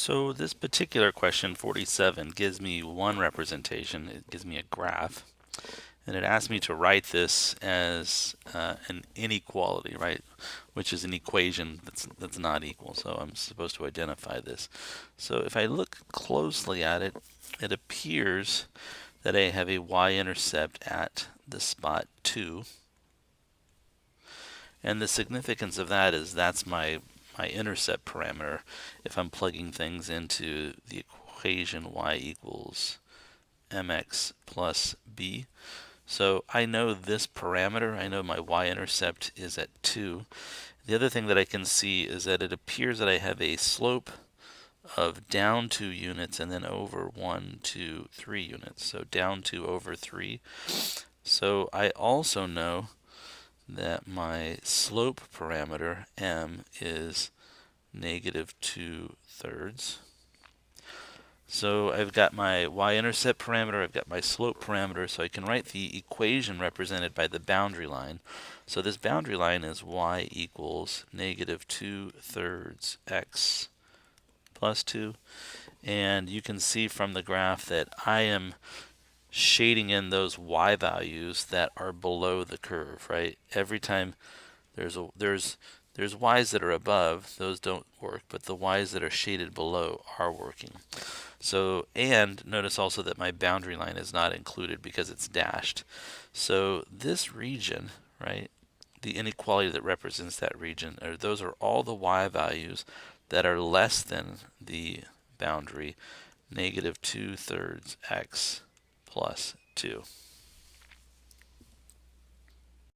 So this particular question, 47, gives me one representation. It gives me a graph, and it asks me to write this as an inequality, right? Which is an equation that's not equal. So I'm supposed to identify this. So if I look closely at it, it appears that I have a y-intercept at the spot 2. And the significance of that is that's my intercept parameter if I'm plugging things into the equation y equals mx plus b. So I know this parameter, I know my y-intercept is at 2. The other thing that I can see is that it appears that I have a slope of down 2 units and then over 1, 2, 3 units. So down 2 over 3. So I also know that my slope parameter m is negative 2/3. So I've got my y-intercept parameter, I've got my slope parameter, so I can write the equation represented by the boundary line. So this boundary line is y equals negative 2/3 x plus 2. And you can see from the graph that I am shading in those y values that are below the curve, right? Every time there's y's that are above, those don't work, but the y's that are shaded below are working. So, and notice also that my boundary line is not included because it's dashed. So this region, right, the inequality that represents that region, those are all the y values that are less than the boundary, negative 2/3 x plus 2.